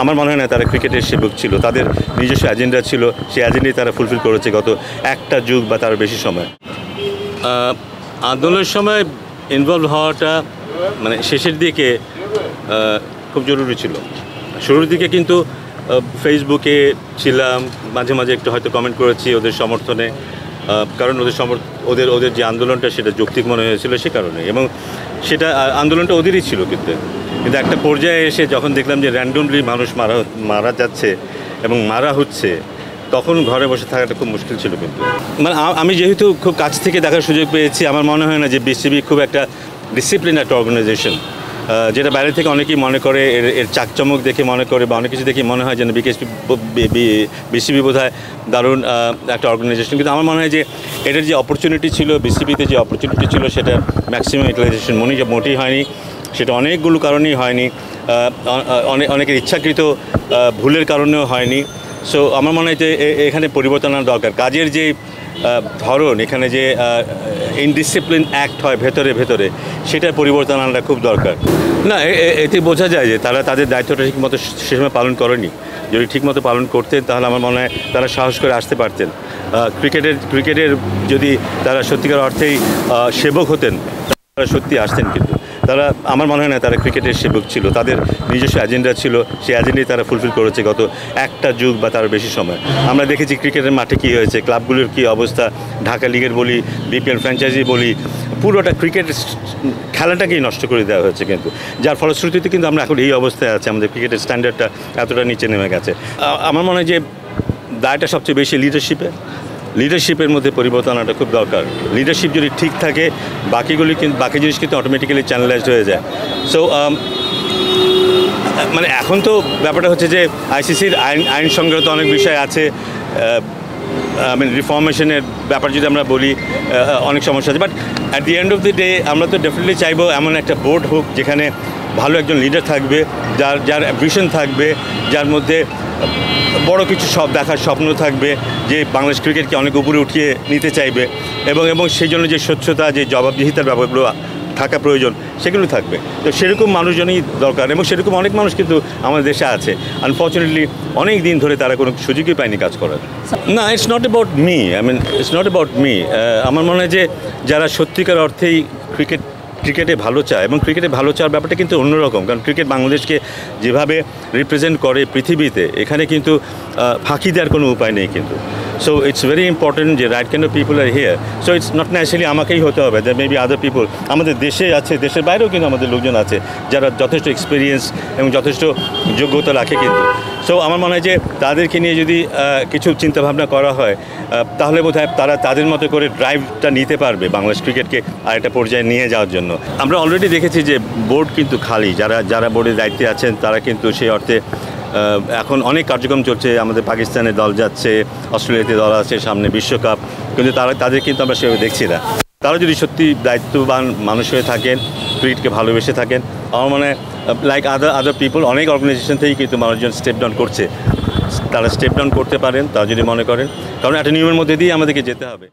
আমার মনে হয় না তারা ক্রিকেটের সেবক ছিল, তাদের নিজস্ব এজেন্ডা ছিল, সেই এজেন্ডাই তারা ফুলফিল করেছে গত একটা যুগ বা তার বেশি সময়। আন্দোলনের সময় ইনভলভ হওয়াটা মানে শেষের দিকে খুব জরুরি ছিল। শুরুর দিকে কিন্তু ফেসবুকে ছিলাম, মাঝে মাঝে একটু হয়তো কমেন্ট করেছি ওদের সমর্থনে, কারণ ওদের যে আন্দোলনটা সেটা যৌক্তিক মনে হয়েছিল সে কারণে, এবং সেটা আন্দোলনটা ওদেরই ছিল। কিন্তু একটা পর্যায়ে এসে যখন দেখলাম যে র্যান্ডমলি মানুষ মারা যাচ্ছে এবং মারা হচ্ছে, তখন ঘরে বসে থাকাটা খুব মুশকিল ছিল। কিন্তু মানে আমি যেহেতু খুব কাছ থেকে দেখার সুযোগ পেয়েছি, আমার মনে হয় না যে বিসিবি খুব একটা ডিসিপ্লিন একটা অর্গানাইজেশন, যেটা বাইরে থেকে অনেকেই মনে করে এর চাকচমক দেখে মনে করে বা অনেক কিছু দেখে মনে হয় যেন বিসিবি বোধহয় দারুণ একটা অর্গানাইজেশন। কিন্তু আমার মনে হয় যে এটার যে অপরচুনিটি ছিল, বিসিবিতে যে অপরচুনিটি ছিল, সেটা ম্যাক্সিমাম ইউটিলাইজেশন মোটেই হয়নি। সেটা অনেকগুলো কারণেই হয়নি, অনেকের ইচ্ছাকৃত ভুলের কারণেও হয়নি। সো আমার মনে হয় যে এখানে পরিবর্তন আনা দরকার। কাজের যে ধরন, এখানে যে ইনডিসিপ্লিন অ্যাক্ট হয় ভেতরে, সেটার পরিবর্তন আনাটা খুব দরকার। না, এতে বোঝা যায় যে তারা তাদের দায়িত্বটা ঠিকমতো সে সময় পালন করেনি। যদি ঠিকমতো পালন করতেন তাহলে আমার মনে হয় তারা সাহস করে আসতে পারতেন। ক্রিকেটের যদি তারা সত্যিকার অর্থেই সেবক হতেন, তারা সত্যি আসতেন। কিন্তু তারা, আমার মনে হয় না তারা ক্রিকেটের সেবক ছিল, তাদের নিজস্ব এজেন্ডা ছিল, সেই এজেন্ডাই তারা ফুলফিল করেছে গত একটা যুগ বা তার বেশি সময়। আমরা দেখেছি ক্রিকেটের মাঠে কী হয়েছে, ক্লাবগুলোর কী অবস্থা, ঢাকা লিগের বলি, বিপিএল ফ্র্যাঞ্চাইজি বলি, পুরোটা ক্রিকেট খেলাটাকেই নষ্ট করে দেওয়া হয়েছে। কিন্তু যার ফলশ্রুতিতে কিন্তু আমরা এখন এই অবস্থায় আছি, আমাদের ক্রিকেটের স্ট্যান্ডার্ডটা এতটা নিচে নেমে গেছে। আমার মনে হয় যে দায়টা সবচেয়ে বেশি লিডারশিপের মধ্যে পরিবর্তন আনাটা খুব দরকার। লিডারশিপ যদি ঠিক থাকে, বাকি জিনিস কিন্তু অটোমেটিক্যালি চ্যানেলাইজড হয়ে যায়। সো মানে এখন তো ব্যাপারটা হচ্ছে যে আইসিসির আইন সংক্রান্ত অনেক বিষয় আছে, রিফর্মেশনের ব্যাপার যদি আমরা বলি, অনেক সমস্যা আছে। But at the end of the day আমরা তো ডেফিনেটলি চাইবো এমন একটা বোর্ড হোক যেখানে ভালো একজন লিডার থাকবে, যার ভিশন থাকবে, যার মধ্যে বড় কিছু দেখার স্বপ্ন থাকবে, যে বাংলাদেশ ক্রিকেটকে অনেক উপরে উঠিয়ে নিতে চাইবে, এবং সেই জন্য যে স্বচ্ছতা, যে জবাবদিহিতার ব্যাপারগুলো থাকা প্রয়োজন, সেগুলো থাকবে। তো সেরকম মানুষজনই দরকার, এবং সেরকম অনেক মানুষ কিন্তু আমাদের দেশে আছে। আনফর্চুনেটলি অনেক দিন ধরে তারা কোনো সুযোগই পায়নি কাজ করার। না, it's not about me, it's not about me. আমার মনে হয় যে যারা সত্যিকার অর্থেই ক্রিকেটে ভালো চায়, এবং ক্রিকেটে ভালো চাওয়ার ব্যাপারটা কিন্তু অন্যরকম, কারণ ক্রিকেট বাংলাদেশকে যেভাবে রিপ্রেজেন্ট করে পৃথিবীতে, এখানে কিন্তু ফাঁকি দেওয়ার কোনো উপায় নেই কিন্তু। সো ইটস ভেরি ইম্পর্টেন্ট যে right kind of people R here. So it's not naturally আমাকেই হতে হবে, দ্যাট মেবি আদার পিপল আমাদের দেশে আছে, দেশের বাইরেও কিন্তু আমাদের লোকজন আছে যারা যথেষ্ট এক্সপিরিয়েন্স এবং যথেষ্ট যোগ্যতা রাখে কিন্তু। সো আমার মনে হয় যে তাদেরকে নিয়ে যদি কিছু চিন্তাভাবনা করা হয়, তাহলে বোধহয় তারা তাদের মতো করে ড্রাইভটা নিতে পারবে বাংলাদেশ ক্রিকেটকে আরেকটা পর্যায়ে নিয়ে যাওয়ার জন্য। আমরা অলরেডি দেখেছি যে বোর্ড কিন্তু খালি, যারা বোর্ডের দায়িত্বে আছেন তারা কিন্তু সেই অর্থে এখন অনেক কার্যক্রম চলছে। আমাদের পাকিস্তানে দল যাচ্ছে, অস্ট্রেলিয়াতে দল আছে, সামনে বিশ্বকাপ, কিন্তু তাদের কিন্তু আমরা সেভাবে দেখছি না। তারা যদি সত্যি দায়িত্ববান মানুষ হয়ে থাকেন, ক্রিকেটকে ভালোবেসে থাকেন, আমার মনে হয় লাইক আদার পিপল, অনেক অর্গানাইজেশন থেকেই কিন্তু মানুষজন স্টেপ ডাউন করছে। তারা স্টেপ ডাউন করতে পারেন, তারা যদি মনে করেন, কারণ একটা নিয়মের মধ্যে দিয়ে আমাদেরকে যেতে হবে।